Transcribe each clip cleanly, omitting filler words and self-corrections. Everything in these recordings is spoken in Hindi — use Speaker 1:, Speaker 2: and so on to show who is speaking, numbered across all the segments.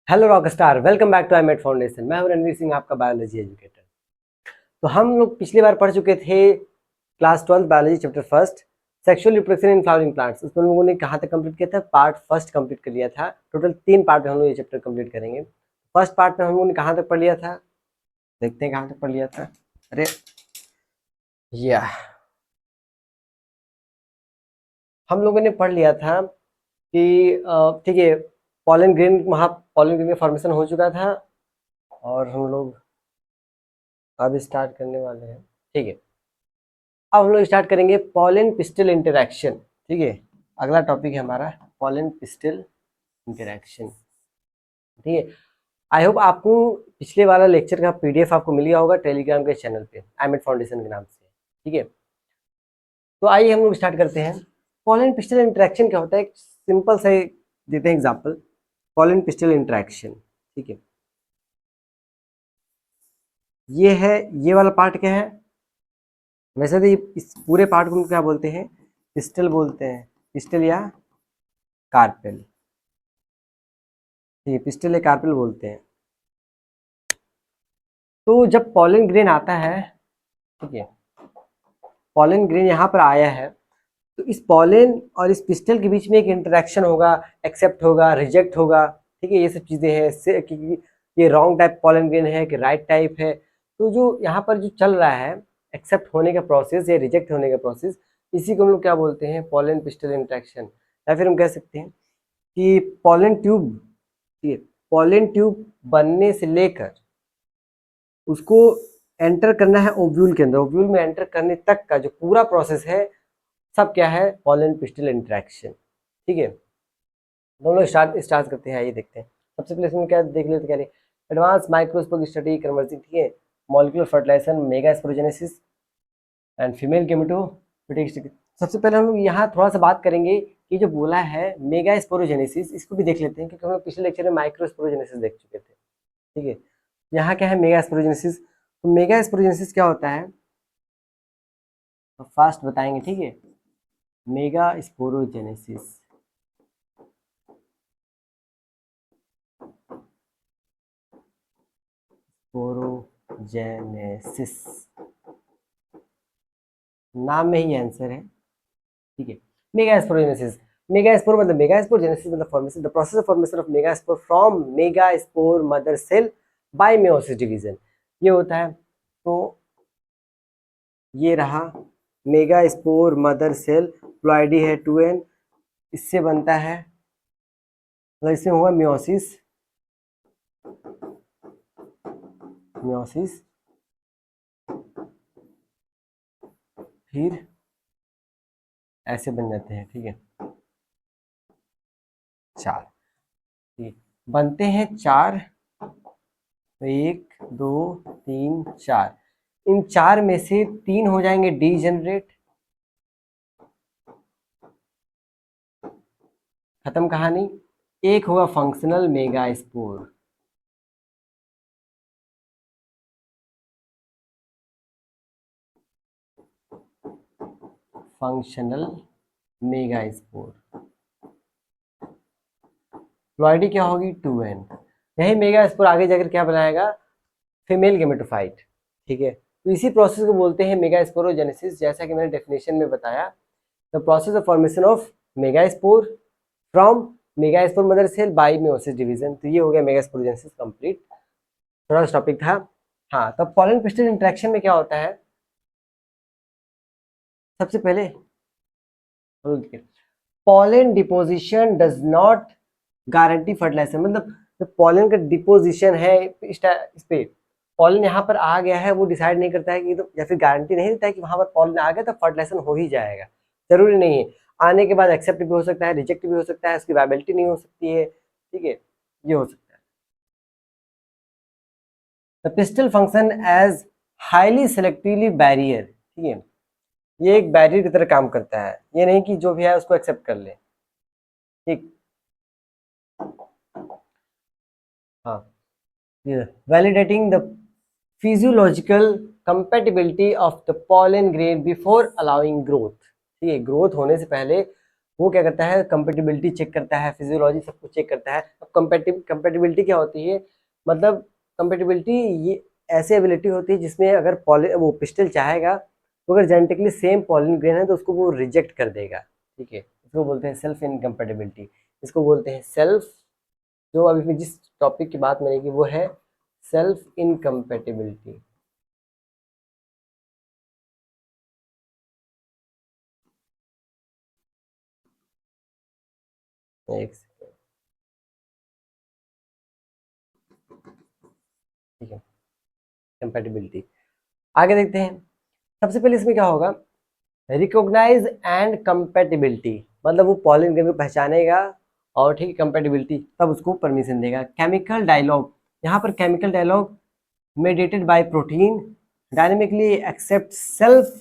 Speaker 1: Hello rockstar, welcome back to आईमेट फाउंडेशन। मैं हूं रणवीर सिंह, आपका बायोलॉजी एजुकेटर। तो हम लोग पिछली बार पढ़ चुके थे class 12 biology chapter first, sexual reproduction in flowering plants. उसमें हम लोगों ने कहाँ तक कंप्लीट किया था? पार्ट फर्स्ट कंप्लीट कर लिया था। टोटल 3 पार्ट में हम लोग ये चैप्टर कंप्लीट करेंगे। फर्स्ट पार्ट में हम लोगों ने कहाँ तक पढ़ लिया था? देखते हैं कहाँ तक पढ़ लिया था। अरे या हम लोगों ने पढ़ लिया था कि ठीक है, पॉलन ग्रेन, वहाँ पॉलन ग्रेन का फॉर्मेशन हो चुका था और हम लोग अब स्टार्ट करने वाले हैं। ठीक है, अब हम लोग स्टार्ट करेंगे पॉलन पिस्टल इंटरैक्शन। ठीक है, अगला टॉपिक है हमारा पॉलन पिस्टल इंटरैक्शन। ठीक है, आई होप आपको पिछले वाला लेक्चर का पीडीएफ आपको मिल गया होगा टेलीग्राम के चैनल पे, आईमेट फाउंडेशन के नाम से। ठीक है, तो आइए हम लोग स्टार्ट करते हैं। पॉलन पिस्टल इंटरैक्शन क्या होता है? एक सिंपल से देते हैं एग्जाम्पल। पॉलन पिस्टल इंटरैक्शन, ठीक है, ये है, ये वाला पार्ट क्या है? वैसे तो इस पूरे पार्ट को हम क्या बोलते हैं? पिस्टल बोलते हैं, पिस्टल या कार्पेल। ठीक है, पिस्टल या कार्पेल बोलते हैं। तो जब पॉलन ग्रेन आता है, ठीक है, पॉलन ग्रेन यहाँ पर आया है, तो इस पॉलन और इस पिस्टल के बीच में एक इंटरेक्शन होगा, एक्सेप्ट होगा, रिजेक्ट होगा। ठीक है, ये सब चीज़ें हैं कि ये रॉन्ग टाइप पॉलन ग्रेन है कि राइट टाइप है। तो जो यहाँ पर जो चल रहा है, एक्सेप्ट होने का प्रोसेस या रिजेक्ट होने का प्रोसेस, इसी को हम लोग क्या बोलते हैं? Pollen pistol interaction. या फिर हम कह सकते हैं कि पॉलन ट्यूब, ठीक है, पॉलन ट्यूब बनने से लेकर उसको एंटर करना है ओव्यूल के अंदर, ओव्यूल में एंटर करने तक का जो पूरा प्रोसेस है, सब क्या है? Pollen pistol interaction. ठीक है, हम लोग स्टार्ट करते हैं। आइए देखते हैं। सबसे पहले इसमें क्या देख लेते हैं? एडवांस माइक्रोस्कोपिक स्टडी कन्वर्जिंग, ठीक है, molecular fertilization, mega sporogenesis and female gametophytics. सबसे पहले हम लोग यहाँ थोड़ा सा बात करेंगे कि जो बोला है मेगा स्पोरोजेनेसिस, इसको भी देख लेते हैं क्योंकि हम लोग पिछले लेक्चर में माइक्रो स्पोरोजेनेसिस देख चुके थे। ठीक है, यहाँ क्या है? Mega sporogenesis. तो मेगा स्पोरोजेनेसिस क्या होता है तो फास्ट बताएंगे। ठीक है, मेगा स्पोरोजेनेसिस, स्पोरोजेनेसिस, नाम में ही आंसर है। ठीक है, मेगा स्पोरोजेनेसिस, मेगा स्पोर मतलब मेगा स्पोर, जेनेसिस मतलब formation, the process of formation of mega spore from mega spore mother cell by meiosis division, ये होता है। तो ये रहा mega spore mother cell, ploidy है 2n, इससे बनता है, मतलब इसमें हुआ मियोसिस, मियोसिस, फिर ऐसे बन जाते हैं। ठीक है, 4, ठीक, बनते हैं 4, 1 2 3 4। इन 4 में से 3 हो जाएंगे डीजेनरेट, खत्म कहानी। एक होगा functional mega spore, functional mega spore, ploidy क्या होगी? 2n। यही मेगा स्पोर आगे जाकर क्या बनाएगा? Female gametophyte. ठीक है, तो इसी प्रोसेस को बोलते हैं मेगा स्पोरोजेनेसिस। जैसा कि मैंने डेफिनेशन में बताया, the process of formation of mega spore from mega spore mother cell by meiosis division. तो ये हो गया मेगा स्पोरोजेनेसिस कंप्लीट। थोड़ा सा टॉपिक था। हाँ, तो पॉलन पिस्टल इंटरेक्शन में क्या होता है? सबसे पहले pollen deposition does not guarantee fertilization. मतलब जो पॉलन का डिपोजिशन है इस पे, पॉलन यहाँ पर आ गया है, वो डिसाइड नहीं करता है कि तो, या फिर गारंटी नहीं देता है कि वहां पर पॉलन आ गया तो फर्टिलाइजेशन हो ही जाएगा। जरूरी नहीं है, आने के बाद एक्सेप्ट भी हो सकता है, रिजेक्ट भी हो सकता है, उसकी वायबिलिटी नहीं हो सकती है। ठीक है, ये हो सकता है। The pistil function as highly selectively barrier, ठीक है, ये एक बैरियर की तरह काम करता है, ये नहीं कि जो भी है उसको एक्सेप्ट कर ले। ठीक, हाँ, validating the physiological compatibility of the pollen grain before allowing growth। ठीक है, ग्रोथ होने से पहले वो क्या करता है, कंपेटिबिलिटी चेक करता है, फिजियोलॉजी सब कुछ चेक करता है। अब कंपेटिबिलिटी क्या होती है, मतलब कंपेटिबिलिटी ये ऐसी एबिलिटी होती है जिसमें अगर वो पिस्टल चाहेगा तो अगर जेनेटिकली सेम पॉलिन ग्रेन है तो उसको वो रिजेक्ट कर देगा, ठीक है। इसको बोलते हैं सेल्फ इनकम्पेटिबिलिटी, इसको बोलते हैं सेल्फ, जो अभी जिस टॉपिक की बात मैंने की वो है सेल्फ इनकम्पेटिबिलिटी। एक सेकेंड, ठीक है, कंपेटिबिलिटी। आगे देखते हैं। सबसे पहले इसमें क्या होगा, रिकॉग्नाइज एंड कंपेटिबिलिटी, मतलब वो पॉलिन ग्रेन को पहचानेगा और ठीक है कंपेटिबिलिटी तब उसको परमिशन देगा। केमिकल डायलॉग, यहाँ पर chemical dialogue mediated by protein dynamically accept self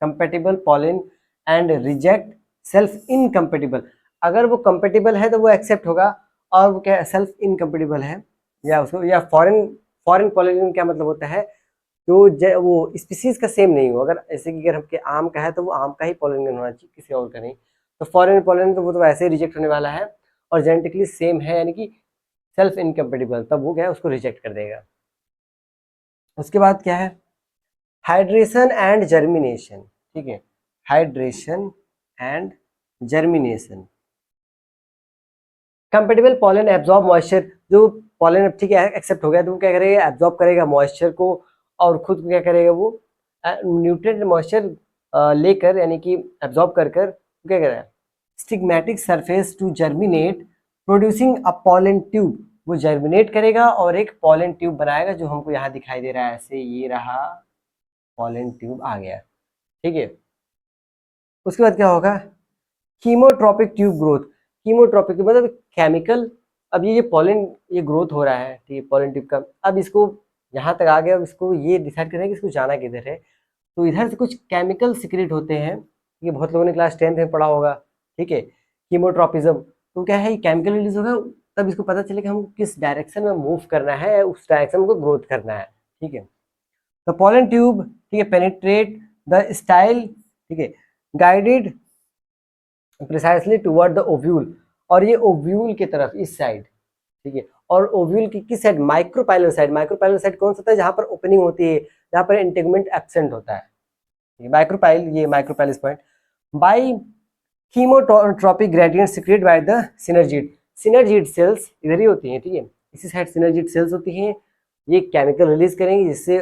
Speaker 1: compatible pollen and reject self incompatible। अगर वो compatible है तो वो accept होगा, और वो क्या self incompatible है या उसको या फॉरेन pollen क्या मतलब होता है, तो वो स्पीसीज का सेम नहीं हो। अगर ऐसे कि अगर हमके आम का है तो वो आम का ही पॉलिन होना चाहिए, किसी और का नहीं। तो फॉरेन पॉलिन तो वो तो वैसे ही रिजेक्ट होने वाला है, और जेनेटिकली सेम है यानी कि सेल्फ इनकम्पेटिबल, तब वो क्या है उसको रिजेक्ट कर देगा। उसके बाद क्या है, हाइड्रेशन एंड जर्मिनेशन, ठीक है, hydration and germination. Compatible pollen absorb moisture, जो पॉलन ठीक है एक्सेप्ट हो गया तो वो क्या करेगा, एब्जॉर्ब करेगा मॉइस्चर को, और खुद को क्या करेगा वो न्यूट्रिएंट मॉइस्चर लेकर यानी कि एब्जॉर्ब कर कर क्या करेगा, stigmatic surface to germinate producing a pollen tube, वो जर्मिनेट करेगा और एक पॉलन ट्यूब बनाएगा जो हमको यहाँ दिखाई दे रहा है ऐसे, ये रहा पॉलन ट्यूब आ गया, ठीक है। उसके बाद क्या होगा, कीमोट्रॉपिक ट्यूब ग्रोथ। कीमोट्रॉपिक मतलब केमिकल, अब ये पॉलन ये ग्रोथ हो रहा है, ठीक है, पॉलन ट्यूब का। अब इसको यहाँ तक आ गया, अब इसको ये डिसाइड करें कि इसको जाना किधर है। तो इधर से कुछ केमिकल सिक्रेट होते हैं, ये बहुत लोगों ने क्लास 10th में पढ़ा होगा, ठीक है, कीमोट्रॉपिज्म। तो क्या है, केमिकल रिलीज होगा तब इसको पता चलेगा हम किस डायरेक्शन में मूव करना है, उस डायरेक्शन को ग्रोथ करना है, ठीक है। द पॉलन ट्यूब, ठीक है, पेनिट्रेट द स्टाइल, ठीक है, guided precisely toward the ovule, और ये ओव्यूल की तरफ इस साइड, ठीक है। और ओव्यूल की किस side, micropylar side. Micropylar side कौन सा होता है, जहां पर ओपनिंग होती है, जहां पर इंटेगमेंट एब्सेंट होता है, माइक्रोपाइल, ये micropylar point. By chemotropic gradient secrete by the synergid, synergid cells इधर ही होती हैं, ठीक है, इसी साइड सिनर्जिड सेल्स होती हैं, ये केमिकल रिलीज करेंगे जिससे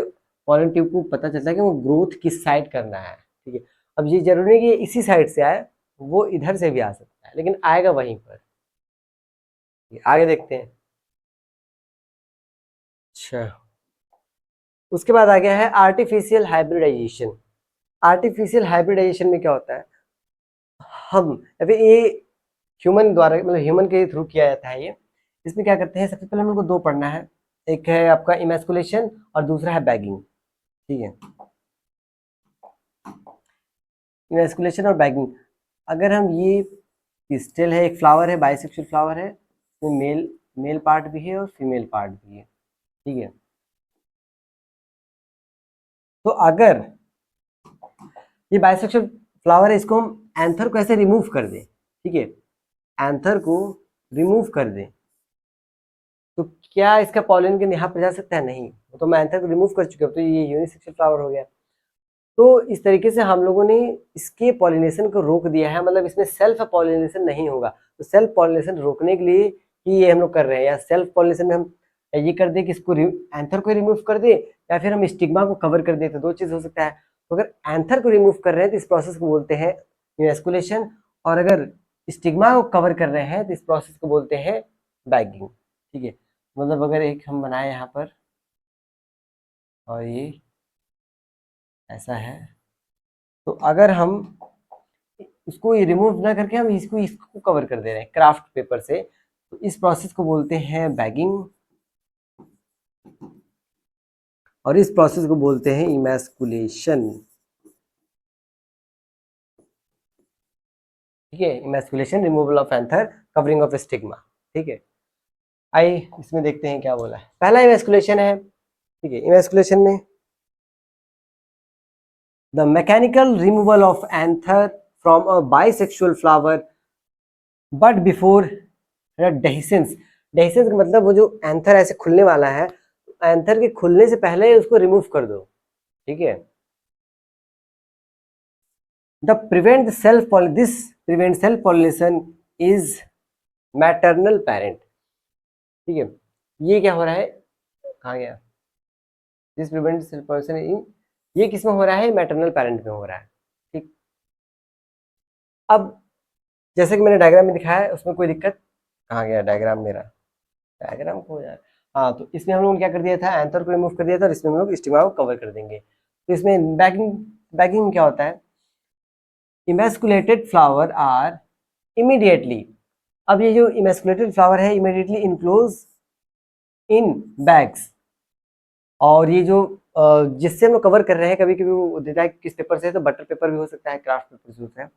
Speaker 1: पॉलन ट्यूब को पता चलता है कि वो ग्रोथ किस साइड करना है, ठीक है। अब ये जरूरी नहीं कि इसी साइड से आए, वो इधर से भी आ सकता है लेकिन आएगा वहीं पर। आगे देखते हैं। अच्छा, उसके बाद आ गया है आर्टिफिशियल हाइब्रिडाइजेशन। आर्टिफिशियल हाइब्रिडाइजेशन में क्या होता है, हम अभी ये ह्यूमन द्वारा मतलब ह्यूमन के थ्रू किया जाता है ये। इसमें क्या करते हैं, सबसे पहले हम लोग को दो पढ़ना है, एक है आपका इमेस्कुलेशन और दूसरा है बैगिंग, ठीक है। इमेस्कुलेशन और बैगिंग, अगर हम ये पिस्टल है, एक फ्लावर है, बाइसेक्सुअल फ्लावर है, इसमें मेल पार्ट भी है और फीमेल पार्ट भी है, ठीक है। तो अगर ये बाइसेक्सुअल फ्लावर है, इसको हम एंथर को ऐसे रिमूव कर दें, ठीक है, एंथर को रिमूव कर दें, तो क्या इसका पॉलिन ग्रेन यहाँ पर जा सकता है, नहीं, तो मैं एंथर को रिमूव कर चुका हूँ, तो ये यूनिसेक्सुअल फ्लावर हो गया। तो इस तरीके से हम लोगों ने इसके पॉलिनेशन को रोक दिया है, मतलब इसमें सेल्फ पॉलिनेशन नहीं होगा। तो सेल्फ पॉलिनेशन रोकने के लिए ही ये हम लोग कर रहे हैं, या सेल्फ पॉलिनेशन में हम ये कर दे कि इसको एंथर को रिमूव कर दे, या फिर हम स्टिग्मा को कवर कर दे, तो दो चीज हो सकता है। तो अगर एंथर को रिमूव कर रहे हैं तो इस प्रोसेस को बोलते हैं इमेस्कुलेशन, और अगर स्टिग्मा को कवर कर रहे हैं तो इस प्रोसेस को बोलते हैं बैगिंग, ठीक है। मतलब अगर एक हम बनाए यहाँ पर और ये ऐसा है, तो अगर हम इसको ये रिमूव ना करके हम इसको कवर कर दे रहे हैं क्राफ्ट पेपर से, तो इस प्रोसेस को बोलते हैं बैगिंग, और इस प्रोसेस को बोलते हैं इमेस्कुलेशन, ठीक है। Emasculation, removal of anther, covering of stigma, ठीक है। आइए इसमें देखते हैं क्या बोला है। पहला इमेस्कुलेशन है, ठीक है। इमेस्कुलेशन में the mechanical removal of anther from a bisexual flower but before डेhiscence, डेhiscence का मतलब वो जो एंथर ऐसे खुलने वाला है, एंथर के खुलने से पहले उसको रिमूव कर दो, ठीक है। The prevent self this prevent self pollination is maternal parent, ठीक है। ये क्या हो रहा है, कहाँ गया, this prevent self pollination in, ये किस में हो रहा है, मैटरनल पेरेंट में हो रहा है, ठीक। अब जैसे कि मैंने डायग्राम में दिखाया है, उसमें कोई दिक्कत, कहाँ गया डायग्राम मेरा, डायग्राम को यार, हाँ, तो इसमें हम लोगों ने क्या कर दिया था, एंथर को रिमूव कर दिया था, और इसमें हम लोग स्टिग्मा को कवर कर देंगे। तो इसमें बैगिंग, बैगिंग में क्या होता है, इमेस्कुलेटेड फ्लावर आर इमीडिएटली, अब ये जो इमेस्कुलेटेड फ्लावर है इमीडिएटली इनक्लोज इन बैग्स, और ये जो जिससे हम लोग कवर कर रहे हैं, कभी कभी वो देता है किस पेपर से, तो बटर पेपर भी हो सकता है, क्राफ्ट पेपर से होता है,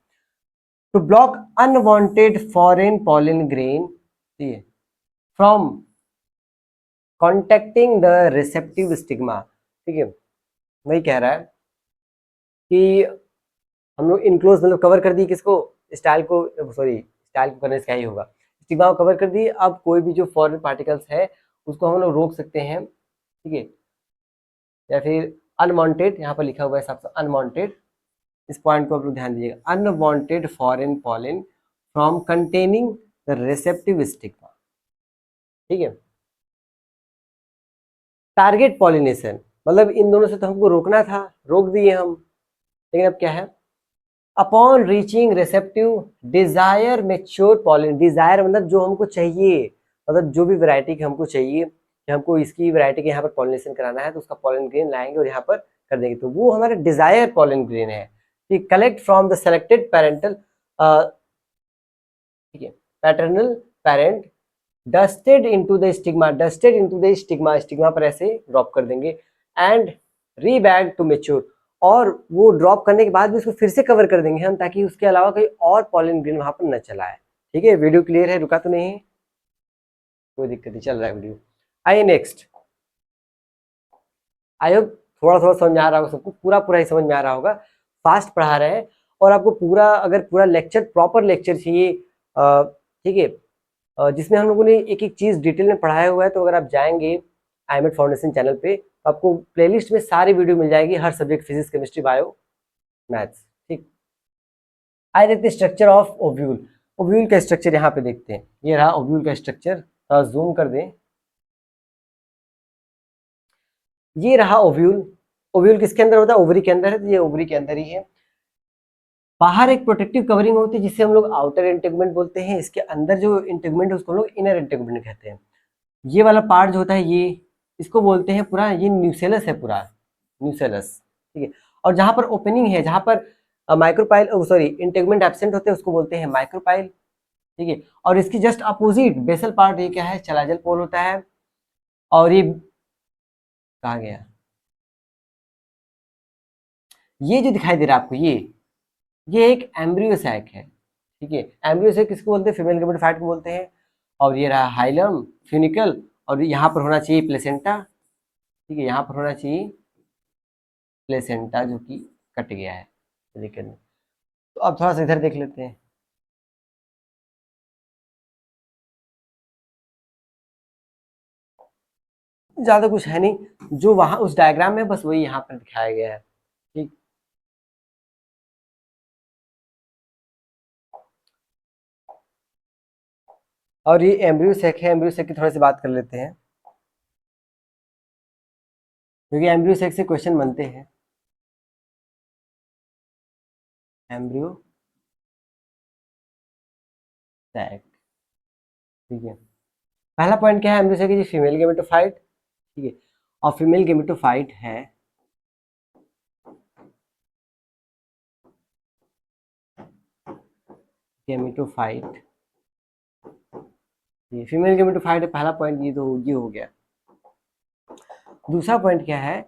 Speaker 1: to block unwanted foreign pollen grain from contacting the receptive stigma, ठीक है। वही कह रहा है कि हम लोग इनक्लोज मतलब कवर कर दी किसको, स्टाइल को, सॉरी स्टाइल को करने से क्या ही होगा, स्टिग्मा को कवर कर दी। अब कोई भी जो फॉरेन पार्टिकल्स है उसको हम लोग रोक सकते हैं, ठीक है, या फिर अनवांटेड, यहाँ पर लिखा हुआ है साफ साफ अनवांटेड, इस पॉइंट को आप लोग ध्यान दीजिएगा, unwanted foreign pollen from containing the receptive stigma, ठीक है। टारगेट पॉलिनेशन मतलब इन दोनों से तो हमको रोकना था, रोक दिए हम, लेकिन अब क्या है, upon reaching receptive desire mature pollen, desire मतलब जो हमको चाहिए, मतलब जो भी वैरायटी की हमको चाहिए कि हमको इसकी वैरायटी के यहाँ पर पॉलिनेशन कराना है, तो उसका पॉलिन ग्रेन लाएंगे और यहाँ पर कर देंगे, तो वो हमारा डिजायर पॉलिन ग्रेन है, ठीक। Collect from the selected parental, ठीक है, paternal parent, dusted into the stigma, dusted into the stigma, stigma पर ऐसे ड्रॉप कर देंगे, एंड रीबैग टू मेच्योर, और वो ड्रॉप करने के बाद भी उसको फिर से कवर कर देंगे हम, ताकि उसके अलावा कोई और पॉलन ग्रेन वहां पर न चला है, ठीक है। वीडियो क्लियर है, रुका तो नहीं है, कोई दिक्कत नहीं, चल रहा है वीडियो। आइए नेक्स्ट, आई होप थोड़ा थोड़ा समझ में आ रहा होगा सबको, पूरा पूरा ही समझ में आ रहा होगा, फास्ट पढ़ा रहे हैं, और आपको पूरा अगर पूरा लेक्चर प्रॉपर लेक्चर चाहिए, ठीक है, जिसमें हम लोगों ने एक एक चीज डिटेल में पढ़ाया हुआ है, तो अगर आप जाएंगे IMET फाउंडेशन चैनल पे, तो आपको प्लेलिस्ट में सारी वीडियो मिल जाएगी, हर subject, physics, chemistry, bio, maths, ठीक। आइए देखते हैं स्ट्रक्चर ऑफ ओव्यूल, ओव्यूल का स्ट्रक्चर यहाँ पे देखते हैं, ये रहा ओव्यूल का स्ट्रक्चर, थोड़ा जूम कर दें, ये रहा ओव्यूल। ओव्यूल किसके अंदर होता है, ओवरी के अंदर है, तो ये ओवरी के अंदर ही है। बाहर एक प्रोटेक्टिव कवरिंग होती है जिसे हम लोग आउटर इंटेगुमेंट बोलते हैं, इसके अंदर जो इंटेगुमेंट है उसको हम लोग इनर इंटेगुमेंट कहते हैं। ये वाला पार्ट जो होता है ये, इसको बोलते हैं पूरा, ये न्यूसेलस है पूरा, न्यूसेलस, ठीक है। और जहां पर ओपनिंग है, जहां पर माइक्रोपाइल, सॉरी इंटेगुमेंट एब्सेंट होते हैं, उसको बोलते हैं माइक्रोपाइल, ठीक है। और इसकी जस्ट अपोजिट बेसल पार्ट ये क्या है, चलाजल पोल होता है, और ये कहा गया, ये जो दिखाई दे रहा है आपको, ये एक एम्ब्रियो सैक है, ठीक है। एम्ब्रियो सैक किसको बोलते हैं, फीमेल गैमेटोफाइट को बोलते हैं। और ये रहा हाइलम, फ्यूनिकल, और यहाँ पर होना चाहिए प्लेसेंटा, ठीक है, यहाँ पर होना चाहिए प्लेसेंटा, जो कि कट गया है, दिक्कत नहीं। तो अब थोड़ा सा इधर देख लेते हैं, ज्यादा कुछ है नहीं, जो वहां उस डायग्राम में बस वही यहाँ पर दिखाया गया है, ठीक। और ये एम्ब्रियो सैक है, एम्ब्रियो सैक की थोड़ी सी बात कर लेते हैं, क्योंकि एम्ब्रियो सैक से क्वेश्चन बनते हैं। एम्ब्रियो सैक, ठीक है। पहला पॉइंट क्या है, एम्ब्रियो सैक की फीमेल गैमेटोफाइट, ठीक है। और फीमेल गैमेटोफाइट है, गैमेटोफाइट, ये फीमेल गैमेटोफाइट है, पहला पॉइंट ये हो गया। दूसरा पॉइंट क्या है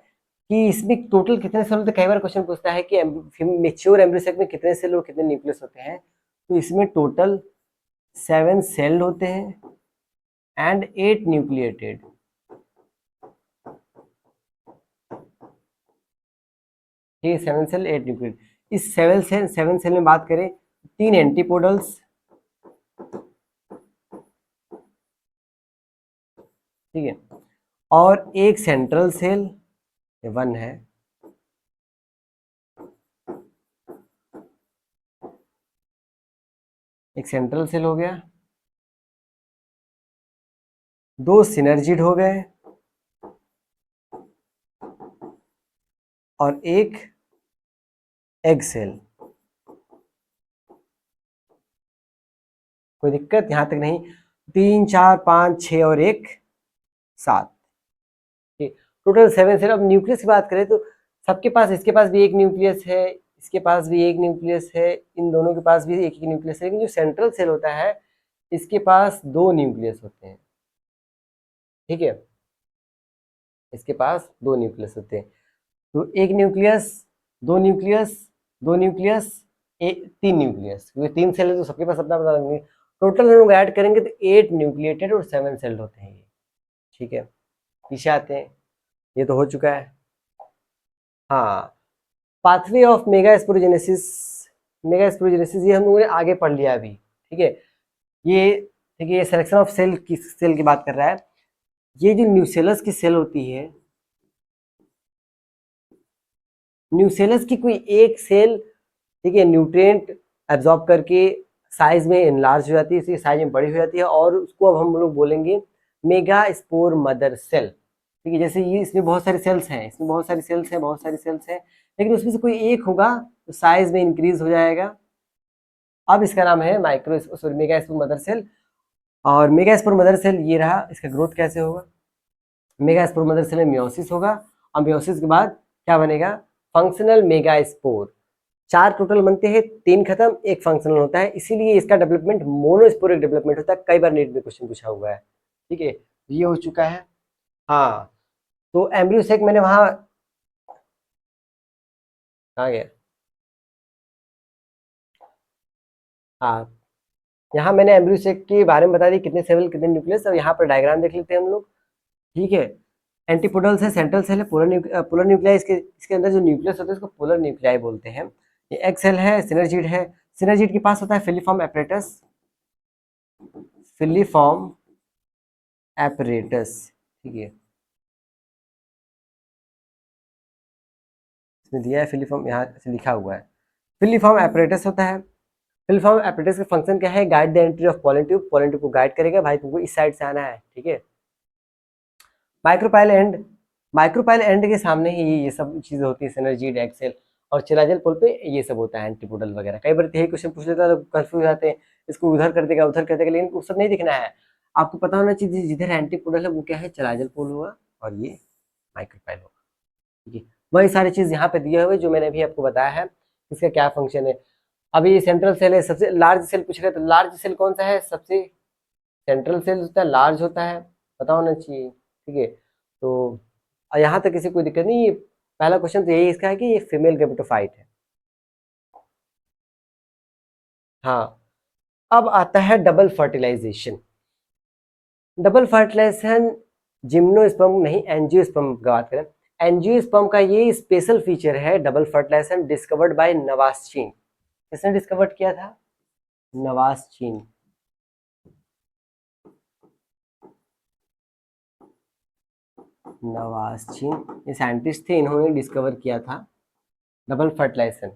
Speaker 1: कि इसमें टोटल कितने सेल होते हैं, कई बार क्वेश्चन पूछता है कि मेच्योर एम्ब्रियो सैक में कितने सेल और कितने न्यूक्लियस होते हैं, तो इसमें टोटल 7 सेल होते हैं एंड 8 न्यूक्लिएटेड, ठीक है, 7 सेल 8 न्यूक्लिएटेड। इस 7 सेल में बात करें, 3 एंटीपोडल्स, ठीक है, और एक सेंट्रल सेल, ये 1 है, एक सेंट्रल सेल हो गया, 2 सिनर्जिड हो गए, और एक एग सेल। कोई दिक्कत यहां तक नहीं? 3 4 5 6 और एक 7, टोटल 7 सेल। अब न्यूक्लियस की बात करें तो सबके पास, इसके पास भी एक न्यूक्लियस है, इसके पास भी एक न्यूक्लियस है, इन दोनों के पास भी एक ही न्यूक्लियस है, लेकिन जो सेंट्रल सेल होता है इसके पास 2 न्यूक्लियस होते हैं। ठीक है, इसके पास 2 न्यूक्लियस होते हैं। तो एक न्यूक्लियस, 2 न्यूक्लियस, 2 न्यूक्लियस, 3 न्यूक्लियस, क्योंकि 3 सेल है तो सबके पास अपना पता लगेंगे। टोटल हम लोग ऐड करेंगे तो 8 न्यूक्लिएटेड और 7 सेल्ड होते हैं ये। ठीक है, पीछे आते हैं, ये तो हो चुका है। हाँ, पाथवे ऑफ मेगास्पोरोजेनेसिस, मेगास्पोरोजेनेसिस ये हम लोगों ने आगे पढ़ लिया अभी। ठीक है, ये देखिए, ये सिलेक्शन ऑफ सेल की बात कर रहा है। ये जो न्यूसेलस की सेल होती है, न्यूसेलस की कोई एक सेल, ठीक है, न्यूट्रिएंट एब्जॉर्ब करके साइज में इनलार्ज हो जाती है, इसकी साइज में बड़ी हो जाती है, और उसको अब हम लोग बोलेंगे मेगा स्पोर मदर सेल। ठीक है, जैसे ये इसमें बहुत सारे सेल्स हैं, इसमें बहुत सारी सेल्स हैं, बहुत सारी सेल्स हैं, लेकिन उसमें से कोई एक होगा तो साइज में इंक्रीज हो जाएगा। अब इसका नाम है micro sorry mega spore mother cell. और मेगा स्पोर मदर सेल ये रहा, इसका ग्रोथ कैसे होगा? मेगा स्पोर मदर सेल में मियोसिस होगा, और मियोसिस के बाद क्या बनेगा? Functional mega spore. 4 टोटल बनते हैं, 3 खत्म, 1 फंक्शनल होता है, इसीलिए इसका डेवलपमेंट मोनोस्पोरिक डेवलपमेंट होता है। कई बार नीट में क्वेश्चन पूछा हुआ है। ठीक है, ये हो चुका है। हाँ, तो एम्ब्रियो सेक मैंने वहां कहाँ गया? हाँ, यहाँ मैंने एम्ब्रियो सेक के बारे में बता दी, कितने सेल कितने न्यूक्लियस। अब यहाँ पर डायग्राम देख लेते हैं हम लोग। ठीक है, एंटीपोडल से सेंट्रल सेल है, पोलर न्यूक्लियाई, इसके अंदर जो न्यूक्लियस होता है उसको पोलर न्यूक्लियाई बोलते हैं। ये एग सेल है, सिनर्जिड है, सिनर्जिड के पास होता है फिलीफॉर्म एपरेटस, फिलीफॉर्म एपरेटस। ठीक है, इसमें दिया है फिलीफॉर्म, यहाँ से लिखा हुआ है फिलीफॉर्म एपरेटस होता है। फिलीफॉर्म एपरेटस का फंक्शन क्या है? Guide the entry of pollen tube, pollen tube को गाइड करेगा, भाई तुमको इस साइड से आना है। ठीक है, माइक्रोपाइल एंड, माइक्रोपाइल एंड के सामने ही ये सब चीजें होती है, सिनर्जिड, एक्सेल और चिलाजल पोल पे ये सब होता है, एंटीपोडल वगैरह। कई बार यही क्वेश्चन पूछ लेता है तो कंफ्यूज हो जाते हैं, इसको उधर कर देगा उधर कर देगा, लेकिन वो सब नहीं दिखना है। आपको पता होना चाहिए जिधर एंटीपोडल है वो क्या है? चिलाजल पोल होगा, और ये माइक्रोपाइल होगा। ठीक है, वही सारी चीज यहाँ पे दिए हुए जो मैंने अभी आपको बताया है, इसका क्या फंक्शन है। अभी ये सेंट्रल सेल है, सबसे लार्ज सेल पूछ रहे तो लार्ज सेल कौन सा है? सबसे सेंट्रल सेल होता है, लार्ज होता है, पता होना चाहिए। ठीक है, तो यहाँ तक किसी कोई दिक्कत नहीं। ये पहला क्वेश्चन तो यही इसका है कि ये फीमेल गैमेटोफाइट है। हाँ, अब आता है double fertilization. Double fertilization gymnosperm नहीं, एंजियोस्पर्म की बात करें, एंजियोस्पर्म का ये स्पेशल फीचर है double fertilization, discovered by Nawaschin. किसने डिस्कवर्ड किया था? नवास्चीन। नवास्चीन ये साइंटिस्ट थे, इन्होंने डिस्कवर किया था डबल फर्टिलाइजेशन।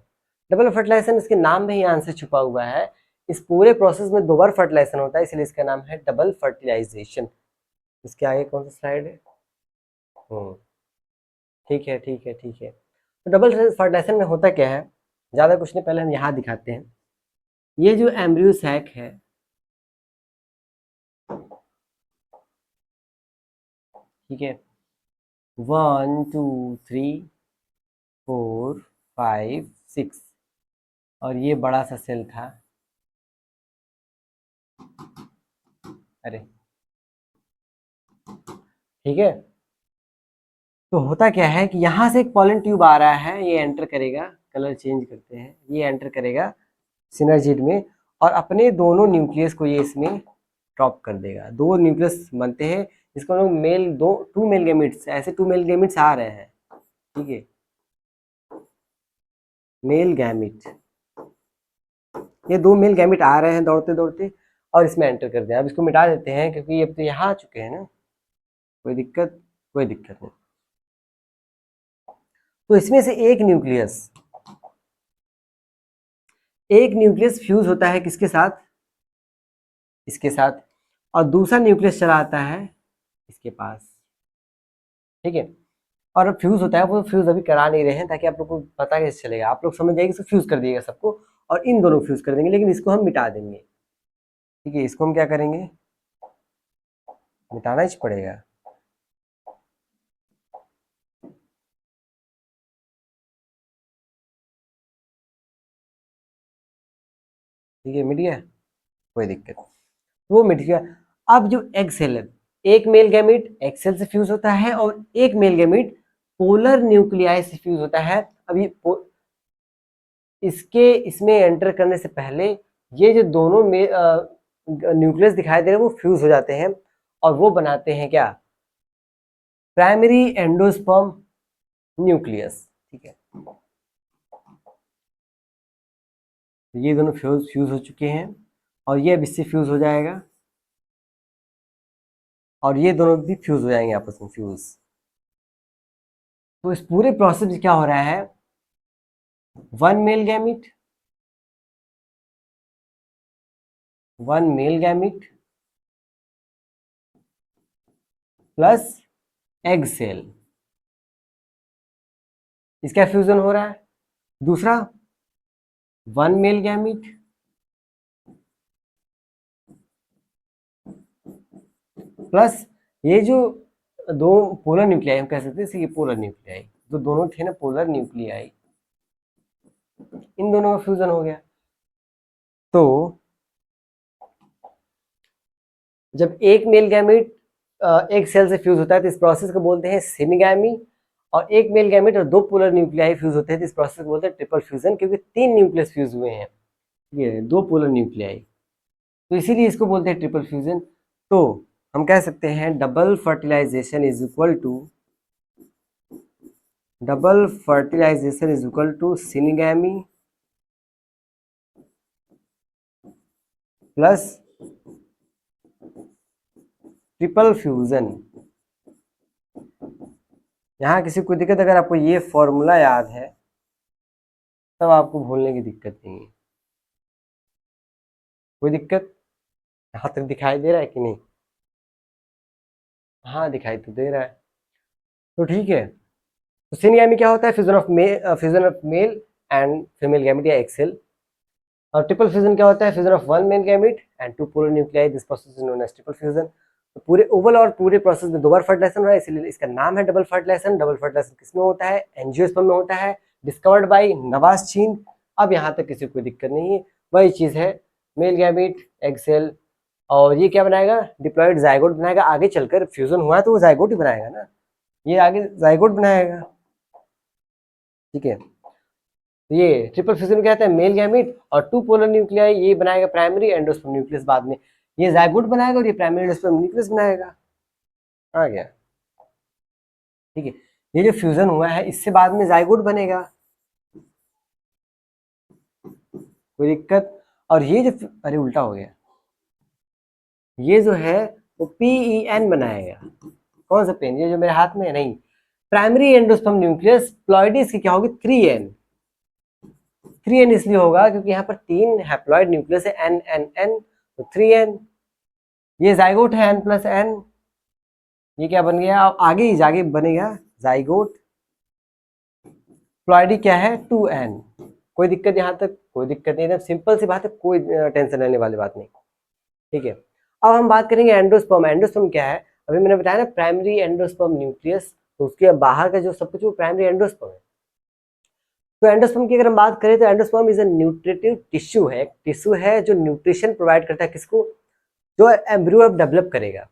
Speaker 1: डबल फर्टिलाइजेशन इसके नाम में ही आंसर छुपा हुआ है। इस पूरे प्रोसेस में 2 बार फर्टिलाइजेशन होता है, इसलिए इसका नाम है डबल फर्टिलाइजेशन। इसके आगे कौन सा स्लाइड है? हम्म, ठीक है ठीक है ठीक है। तो डबल फर्टिलाइजेशन में होता क्या है, ज़्यादा कुछ नहीं, पहले हम यहाँ दिखाते हैं। ये जो एम्ब्रियो सैक है, ठीक है, 1 2 3 4 5 6, और ये बड़ा सा सेल था। अरे ठीक है, तो होता क्या है कि यहाँ से एक पॉलन ट्यूब आ रहा है, ये एंटर करेगा, कलर चेंज करते हैं, ये एंटर करेगा सिनर्जिड में, और अपने दोनों न्यूक्लियस को ये इसमें ड्रॉप कर देगा। 2 न्यूक्लियस बनते हैं, जिसको हम लोग मेल, 2 मेल गैमेट्स, ऐसे 2 मेल गैमेट्स आ रहे हैं। ठीक है, मेल गैमेट, ये 2 मेल गैमेट आ रहे हैं दौड़ते दौड़ते, और इसमें एंटर कर दिया। अब इसको मिटा देते हैं क्योंकि अब तो यहाँ आ चुके हैं ना। कोई दिक्कत? कोई दिक्कत नहीं। तो इसमें से एक न्यूक्लियस फ्यूज होता है किसके साथ? इसके साथ। और दूसरा न्यूक्लियस चला आता है इसके पास, ठीक है। और फ्यूज होता है, वो फ्यूज अभी करा नहीं रहे हैं ताकि आप लोग को पता कैसे चलेगा, आप लोग समझ जाएंगे इसको फ्यूज कर दिएगा सबको, और इन दोनों फ्यूज कर देंगे, लेकिन इसको हम मिटा देंगे, ठीक है। इसको हम क्या करेंगे? मिटाना ही पड़ेगा। ठीक है, मिट गया, कोई दिक्कत, वो मिट गया। अब जो एग सेल है, एक मेल गैमीट एग सेल से फ्यूज होता है और एक मेल गैमीट पोलर न्यूक्लियाई से फ्यूज होता है। अभी इसमें एंटर करने से पहले ये जो दोनों में न्यूक्लियस दिखाई दे रहे हैं वो फ्यूज हो जाते हैं और वो बनाते हैं क्या? प्राइमरी एंडोस्पर्म न्यूक्लियस, ठीक है। ये दोनों फ्यूज हो चुके हैं और ये अब इससे फ्यूज हो जाएगा और ये दोनों भी फ्यूज हो जाएंगे आपस में, फ्यूज। तो इस पूरे प्रोसेस में क्या हो रहा है? One male gamete plus egg cell, इसका फ्यूजन हो रहा है। दूसरा वन मेल गैमिट प्लस ये जो दो पोलर न्यूक्लियाई हम कह सकते हैं, ये पोलर न्यूक्लियाई, जो दोनों थे ना पोलर न्यूक्लियाई, इन दोनों का फ्यूजन हो गया। तो जब एक मेल गैमेट एक सेल से फ्यूज होता है तो इस प्रोसेस को बोलते हैं सेमीगैमी, और एक मेल गैमेट और दो पोलर न्यूक्लियाई फ्यूज होते हैं तो इस प्रोसेस को बोलते हैं ट्रिपल फ्यूजन, क्योंकि तीन न्यूक्लियस फ्यूज हुए हैं, ये दो पोलर न्यूक्लियाई, तो इसीलिए इसको बोलते हैं ट्रिपल फ्यूजन। तो हम कह सकते हैं double fertilization is equal to syngamy plus triple fusion. यहाँ किसी को दिक्कत, अगर आपको ये फॉर्मूला याद है तब आपको भूलने की दिक्कत नहीं है, कोई दिक्कत? यहाँ तक दिखाई दे रहा है कि नहीं? हाँ दिखाई तो दे रहा है, तो ठीक है। तो सिनगैमी क्या होता है? Fusion of male and female gamete या एक्सेल। और ट्रिपल फ्यूजन क्या होता है? Fusion of one male gamete and two polar nuclei, this process is known as triple fusion. तो पूरे ओवल और पूरे प्रोसेस में दो बार फर्टिलाइजेशन हो रहा है, इसलिए इसका नाम है डबल फर्टिलाइजेशन। डबल फर्टिलाइजेशन किसमें होता है? एंजियोस्पर्म में होता है, डिस्कवर्ड बाय नवास-चीन। अब यहाँ तक किसी को कोई दिक्कत नहीं है, वही चीज है, मेल गैमेट एग सेल, और ये क्या बनाएगा? डिप्लॉयड जायगोट बनाएगा। आगे चलकर फ्यूजन हुआ है तो वो जायगोट ही बनाएगा ना, ये आगे जायगोट बनाएगा, ठीक है। तो ये ट्रिपल फ्यूजन क्या कहते हैं? मेल गैमेट और टू पोलर न्यूक्लियाई, ये बनाएगा प्राइमरी एंडोस्पर्म न्यूक्लियस, बाद में ये जायगोट बनाएगा और ये प्राइमरी एंडोस्पर्म न्यूक्लियस बनाएगा। आ गया, ठीक है। ये जो फ्यूजन हुआ है इससे बाद में जायगोट बनेगा, कोई दिक्कत? और ये जो, अरे उल्टा हो गया, ये जो है वो PEN बनाएगा। कौन सा पेन? ये जो मेरे हाथ में है, नहीं, प्राइमरी एंडोस्पर्म न्यूक्लियस प्लॉइडिस की क्या होगी? 3N। 3N इसलिए होगा क्योंकि यहाँ पर तीन हैप्लॉइड न्यूक्लियस है, N, तो 3N। ये जाइगोट है N+N, ये क्या बन गया? अब आगे बनेगा जाइगोट। प्लॉइडी क्या है? 2N। कोई दिक्कत यहाँ तक? कोई दिक्कत नहीं, एकदम सिंपल सी बात है, कोई टेंशन लेने वाली बात नहीं, ठीक है। अब हम बात करेंगे एंडोस्पर्म। एंडोस्पर्म क्या है? अभी मैंने बताया ना प्राइमरी एंडोस्पर्म न्यूक्लियस, तो उसके बाहर का जो सब कुछ वो प्राइमरी एंडोस्पर्म है। तो एंडोस्पर्म की अगर हम बात करें तो endosperm is a nutritive tissue है, टिश्यू है जो न्यूट्रिशन प्रोवाइड करता है किसको? जो एम्ब्रियो अब डेवलप करेगा।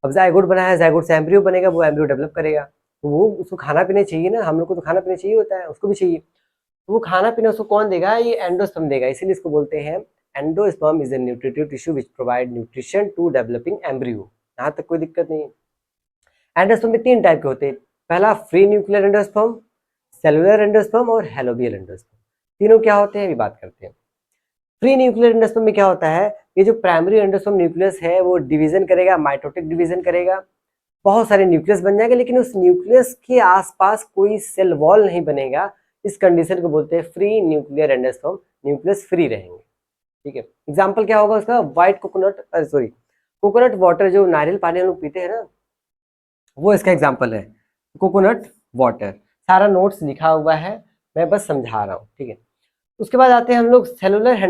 Speaker 1: अब जायगोट बना है, जायगोट से एम्ब्रियो बनेगा, वो एम्ब्रियो डेवलप करेगा, तो वो उसको खाना पीना चाहिए ना, हम लोग को तो खाना पीना चाहिए होता है, उसको भी चाहिए, तो वो खाना पीना उसको कौन देगा? ये एंडोस्पर्म देगा, इसीलिए इसको बोलते हैं endosperm is a nutritive tissue which provide nutrition to developing embryo. यहाँ तक कोई दिक्कत नहीं। एंडोस्पर्म में तीन टाइप के होते हैं, पहला free nuclear endosperm, cellular endosperm और हेलोबियल एंडोस्पर्म। तीनों क्या होते हैं अभी बात करते हैं। फ्री न्यूक्लियर एंडोस्पर्म में क्या होता है? ये जो प्राइमरी एंडोस्पर्म न्यूक्लियस है वो डिवीजन करेगा, माइटोटिक डिवीजन करेगा, बहुत सारे न्यूक्लियस बन जाएंगे, लेकिन उस न्यूक्लियस के आसपास कोई सेल वॉल नहीं बनेगा। इस कंडीशन को बोलते हैं free nuclear endosperm, nucleus free रहेंगे। ठीक है, एग्जाम्पल क्या होगा उसका, white coconut, sorry coconut water, जो नारियल पानी हम लोग पीते हैं ना, वो इसका एग्जाम्पल है, कोकोनट वाटर। सारा नोट्स लिखा हुआ है, मैं बस समझा रहा हूँ। ठीक है, उसके बाद आते हैं हम लोग सेलुलर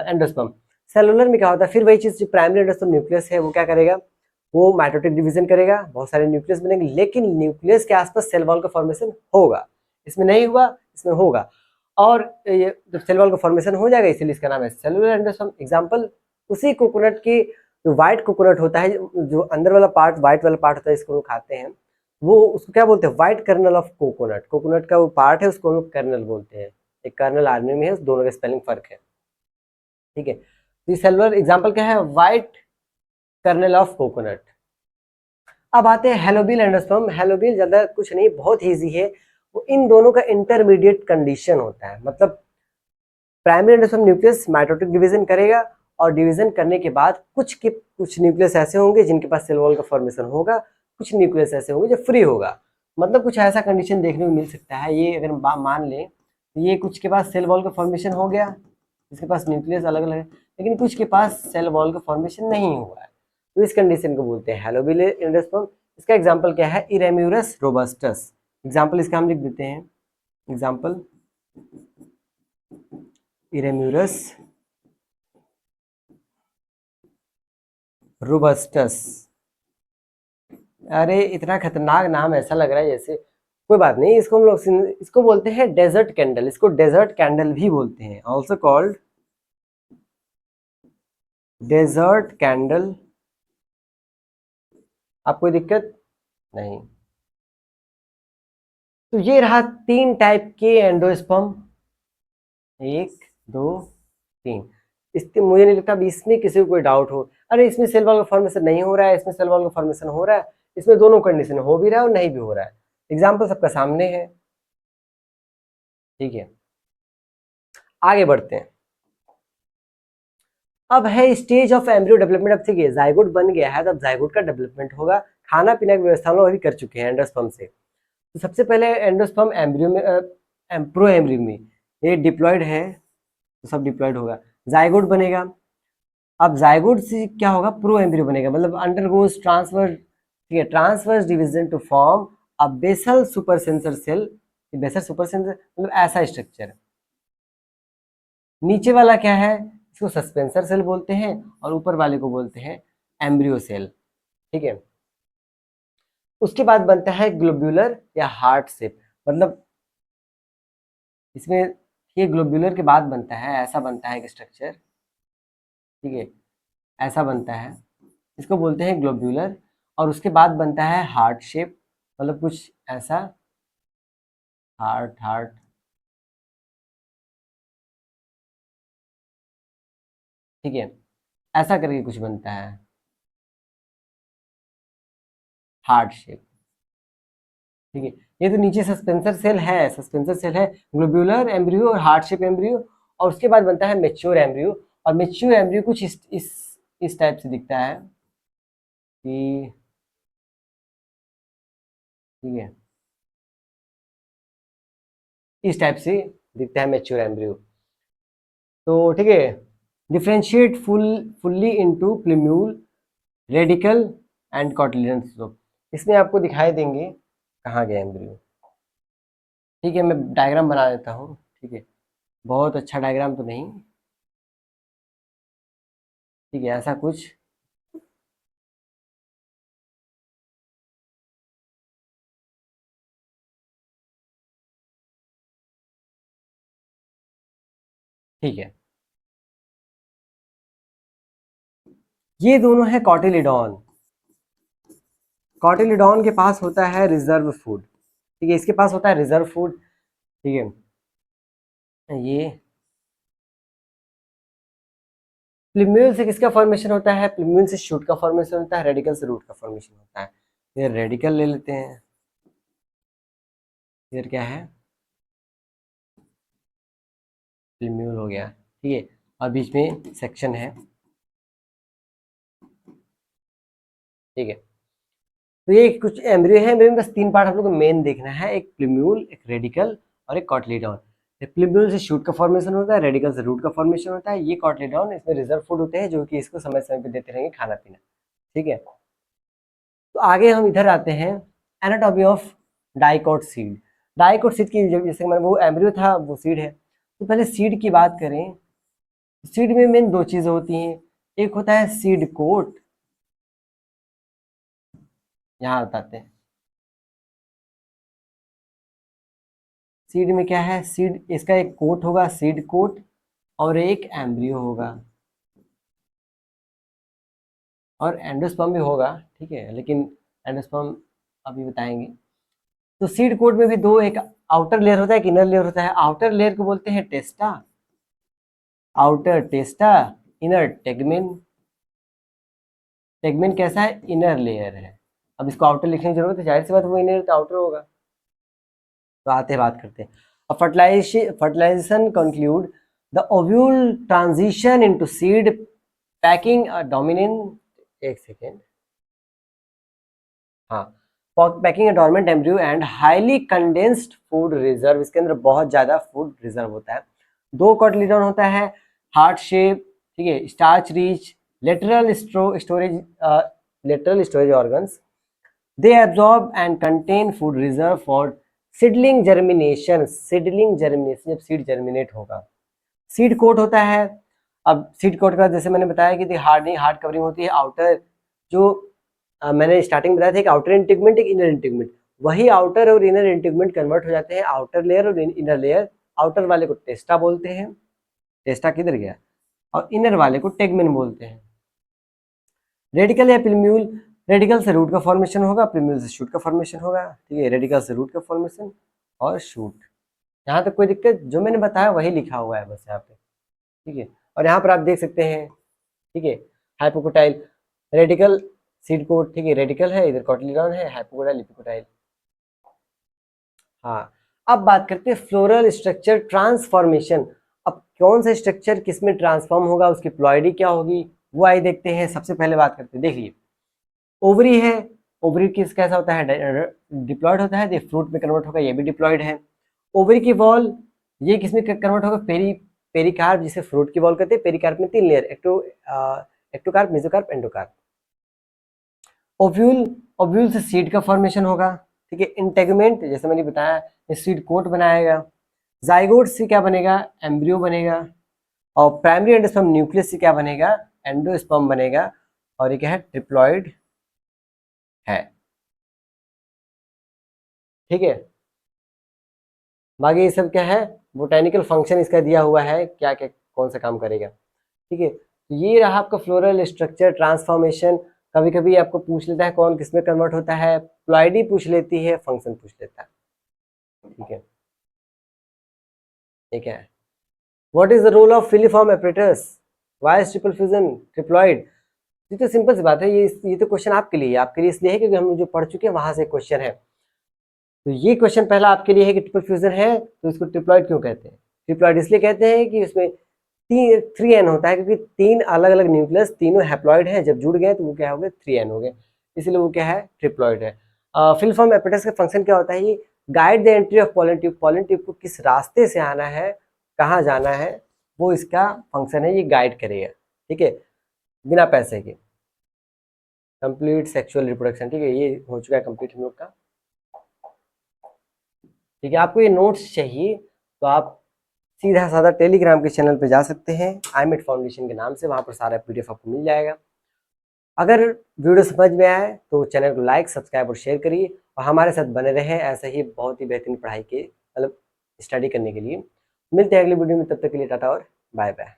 Speaker 1: एंडोस्पर्म। सेलुलर में क्या होता है, फिर वही चीज, जो प्राइमरी एंडोस्पर्म न्यूक्लियस है वो क्या करेगा, वो माइटोटिक डिवीजन करेगा, बहुत सारे न्यूक्लियस बनेंगे, लेकिन न्यूक्लियस के आसपास सेल वॉल का फॉर्मेशन होगा। इसमें नहीं हुआ, इसमें होगा। और ये जब सेल वॉल का फॉर्मेशन हो जाएगा, इसीलिए इसका नाम है सेलुलर एंडोस्पर्म। एग्जाम्पल, उसी कोकोनट की, जो व्हाइट कोकोनट होता है, जो अंदर वाला पार्ट, व्हाइट वाला पार्ट होता है, इसको हम खाते हैं, वो उसको क्या बोलते हैं, white kernel of coconut. Coconut का वो पार्ट है, उसको हम लोग कर्नल बोलते हैं। एक कर्नल आर्मी में है, उस दोनों का स्पेलिंग फर्क है। ठीक है, तो सेलुलर एग्जांपल क्या है, व्हाइट कर्नल ऑफ कोकोनट। अब आते हैं हेलोबिल एंडोस्पर्म। हेलोबिल ज्यादा कुछ नहीं, बहुत इजी है। वो इन दोनों का इंटरमीडिएट कंडीशन होता है, मतलब primary endosperm nucleus mitotic division करेगा, और डिवीजन करने के बाद कुछ न्यूक्लियस ऐसे होंगे जिनके पास सेल वॉल का फॉर्मेशन होगा, कुछ न्यूक्लियस ऐसे होंगे जो फ्री होगा। मतलब कुछ ऐसा कंडीशन देखने को मिल सकता है। ये अगर मान लें, ये कुछ के पास सेल वॉल का फॉर्मेशन हो गया, इसके पास न्यूक्लियस अलग अलग है, लेकिन कुछ के पास सेल वॉल का फॉर्मेशन नहीं हुआ है, तो इस कंडीशन को बोलते हैं हेलोबिल एंडोस्पर्म। इसका एग्जाम्पल क्या है, इरेम्यूरस रोबस्टस। एग्जाम्पल इसका हम लिख देते हैं, एग्जाम्पल इरेम्यूरस रोबस्टस। अरे इतना खतरनाक नाम ऐसा लग रहा है जैसे, कोई बात नहीं, इसको हम लोग, इसको बोलते हैं डेजर्ट कैंडल। इसको डेजर्ट कैंडल भी बोलते हैं, ऑल्सो कॉल्ड डेजर्ट कैंडल। आप कोई दिक्कत नहीं। तो ये रहा 3 टाइप के एंडोस्पर्म, 1 2 3। इसमें मुझे नहीं लगता अभी इसमें किसी को कोई डाउट हो, अरे इसमें सेल वॉल का फॉर्मेशन नहीं हो रहा है, इसमें सेल वॉल का फॉर्मेशन हो रहा है, इसमें दोनों कंडीशन हो भी रहा है और नहीं भी हो रहा है। एग्जाम्पल सबका सामने है। ठीक है, आगे बढ़ते हैं। अब है स्टेज ऑफ एम्ब्रियो डेवलपमेंट। अब ठीक है, जाइगोट बन गया है, तो अब जाइगोट का डेवलपमेंट होगा। खाना पीना की व्यवस्था हम लोग अभी कर चुके हैं एंडोस्पर्म से। तो सबसे पहले एंडोस्पर्म एम्ब्रियो में, प्रो एम्ब्रियो में ये डिप्लॉयड है, तो सब डिप्लॉयड होगा, जाइगोट बनेगा। अब जाइगोट से क्या होगा, प्रो एम्ब्रियो बनेगा, मतलब अंडरगोज ट्रांसफर। ठीक है, transverse division to form a basal suspensor cell. Basal suspensor मतलब ऐसा स्ट्रक्चर। नीचे वाला क्या है, इसको सस्पेंसर सेल बोलते हैं, और ऊपर वाले को बोलते हैं एम्ब्रियो सेल। ठीक है, उसके बाद बनता है ग्लोब्यूलर या हार्ट शेप, मतलब इसमें ये ग्लोब्यूलर के बाद बनता है, ऐसा बनता है एक स्ट्रक्चर। ठीक है, ऐसा बनता है, इसको बोलते हैं ग्लोब्यूलर। और उसके बाद बनता है हार्ट शेप, मतलब कुछ ऐसा, हार्ट हार्ट। ठीक है, ऐसा करके कुछ बनता है, हार्ट शेप। ठीक है, ये तो नीचे सस्पेंसर सेल है, सस्पेंसर सेल है, ग्लोब्यूलर एम्ब्रियो और हार्ट शेप एम्ब्रियो। और उसके बाद बनता है मेच्योर एम्ब्रियो। और मेच्योर एम्ब्रियो कुछ इस टाइप से दिखता है कि, ठीक है, इस टाइप से दिखता है मेच्योर एम्ब्रियो। तो ठीक है, differentiate fully into plumule, radicle and cotyledon slope. इसमें आपको दिखाई देंगे कहाँ गए एम्ब्रियो। ठीक है, मैं डायग्राम बना देता हूँ। ठीक है, बहुत अच्छा डायग्राम तो नहीं, ठीक है, ऐसा कुछ। ठीक है, ये दोनों है कॉटिलिडॉन। कॉटिलिडॉन के पास होता है रिजर्व फूड। ठीक है, इसके पास होता है रिजर्व फूड। ठीक है, ये प्लूम्यूल से किसका फॉर्मेशन होता है, प्लूम्यूल से शूट का फॉर्मेशन होता है, रेडिकल से रूट का फॉर्मेशन होता है। ये रेडिकल ले लेते हैं, फिर क्या है, प्लूम्यूल हो गया। ठीक है, और बीच में सेक्शन है। ठीक है, तो ये कुछ एम्ब्रियो है, एम्ब्रियो में बस 3 पार्ट हम लोग को मेन देखना है, एक प्लूम्यूल, एक रेडिकल और एक कॉटलीडॉन। प्लूम्यूल से शूट का फॉर्मेशन होता है, रेडिकल से रूट का फॉर्मेशन होता है, ये कॉटलीडॉन इसमें रिजर्व फूड होते हैं जो कि इसको समय समय पे देते रहेंगे खाना पीना। ठीक है, तो आगे हम इधर आते हैं, anatomy of dicot seed. Dicot seed की जैसे मैंने वो एम्ब्रियो था वो सीड है। तो पहले सीड की बात करें, सीड में मेन 2 चीजें होती हैं, एक होता है सीड कोट, यहाँ बताते हैं सीड में क्या है, सीड इसका एक कोट होगा सीड कोट और एक एम्ब्रियो होगा और एंडोस्पर्म भी होगा। ठीक है, लेकिन एंडोस्पर्म अभी बताएंगे। तो सीड कोट में भी 2, एक आउटर लेयर होता है, एक इनर लेयर होता है। आउटर लेयर को बोलते हैं टेस्टा, आउटर टेस्टा, इनर टेगमेन। टेगमेन कैसा है, इनर लेयर है। अब इसको आउटर लिखने की जरूरत है, जाहिर सी बात वो इनर तो आउटर होगा। तो आते हैं बात करते हैं। अब fertilization conclude the ovule transition into seed packing a dominant, एक सेकेंड, हाँ, packing a dormant embryo and highly condensed food reserve. इसके अंदर बहुत ज्यादा फूड रिजर्व होता है। 2 कॉटलीडॉन होता है, हार्ट शेप, ठीक है, starch rich, lateral storage, lateral storage organs. They absorb and contain food reserve for seedling germination. seedling germination जब सीड जर्मिनेट होगा। सीड कोट होता है। अब सीड कोट का जैसे मैंने बताया कि हार्ड कवरिंग होती है, आउटर जो मैंने स्टार्टिंग बताया था, एक आउटर इंटीगमेंट एक इनर इंटीगमेंट, वही आउटर और इनर इंटीगमेंट कन्वर्ट हो जाते हैं आउटर लेयर और इनर लेयर। आउटर वाले को टेस्टा बोलते हैं, टेस्टा किधर गया, और इनर वाले को टेगमेन बोलते हैं। रेडिकल या प्लूम्यूल, रेडिकल से रूट का फॉर्मेशन होगा, प्लूम्यूल से शूट का फॉर्मेशन होगा। ठीक है, रेडिकल से रूट का फॉर्मेशन और शूट। यहाँ तक कोई दिक्कत, जो मैंने बताया वही लिखा हुआ है बस यहाँ पे। ठीक है, और यहाँ पर आप देख सकते हैं, ठीक है, हाइपोकोटाइल रेडिकल सीड कोट, ठीक है, रेडिकल है, इधर कॉटिलिडॉन है, हाइपोकोटाइल लिपिकोटाइल। हाँ, अब बात करते हैं फ्लोरल स्ट्रक्चर ट्रांसफॉर्मेशन। अब कौन सा स्ट्रक्चर किस में ट्रांसफॉर्म होगा, उसकी प्लॉइडी क्या होगी, वो आइए देखते हैं। सबसे पहले बात करते हैं, देखिए ओवरी है, ओवरी किस कैसा होता है, डिप्लॉयड होता है, ये फ्रूट में कन्वर्ट होगा, ये भी डिप्लॉयड है। ओवरी की वॉल ये किस में कन्वर्ट होगा, पेरिकार्प, जिसे फ्रूट की वॉल कहते हैं। पेरिकार्प में 3 layer, ectocarp, mesocarp, endocarp. Ovule, ovule से सीड का फॉर्मेशन होगा। ठीक है, इंटेगमेंट जैसे मैंने बताया ये सीड कोट बनाएगा। जाइगोट से क्या बनेगा, एम्ब्रियो बनेगा। और प्राइमरी एंडोस्पर्म न्यूक्लियस से क्या बनेगा, एंडोस्पर्म बनेगा। और ये क्या है, ट्रिप्लॉइड है। ठीक है, बाकी ये सब क्या है, बोटेनिकल फंक्शन इसका दिया हुआ है, क्या क्या कौन सा काम करेगा। ठीक है, तो ये रहा आपका फ्लोरल स्ट्रक्चर ट्रांसफॉर्मेशन। कभी कभी आपको पूछ लेता है कौन किस में कन्वर्ट होता है, प्लॉइडी पूछ लेती है, फंक्शन पूछ लेता है। ठीक है, ये क्या है, what is the role of filiform apparatus, why is triple fusion triploid. ये तो सिंपल सी बात है, ये तो क्वेश्चन आपके लिए, आपके लिए इसलिए है क्योंकि हम जो पढ़ चुके हैं वहां से क्वेश्चन है। तो ये क्वेश्चन पहला आपके लिए है कि ट्रिपल फ्यूजन है तो इसको ट्रिप्लॉइड क्यों कहते हैं। ट्रिप्लॉइड इसलिए कहते हैं कि उसमें 3n होता है, क्योंकि 3 अलग अलग न्यूक्लियस तीनों हैप्लॉइड हैं, जब जुड़ गए तो वो क्या हो गए, 3n हो गए, इसलिए वो क्या है, ट्रिप्लॉइड है। फिलिफॉर्म एपरेटस का फंक्शन क्या होता है, ये guide the entry of pollen tube, pollen tube को किस रास्ते से आना है, कहाँ जाना है, वो इसका फंक्शन है, ये गाइड करेगा। ठीक है, बिना पैसे के। कंप्लीट सेक्सुअल रिप्रोडक्शन, ठीक है, ये हो चुका है कंप्लीट हम लोग का। ठीक है, आपको ये नोट्स चाहिए तो आप सीधा साधा टेलीग्राम के चैनल पे जा सकते हैं, आईमेट फाउंडेशन के नाम से, वहाँ पर सारा पीडीएफ आपको मिल जाएगा। अगर वीडियो समझ में आए तो चैनल को लाइक, सब्सक्राइब और शेयर करिए, और हमारे साथ बने रहें ऐसे ही बहुत ही बेहतरीन पढ़ाई के मतलब स्टडी करने के लिए। मिलते हैं अगली वीडियो में, तब तक के लिए टाटा और बाय बाय।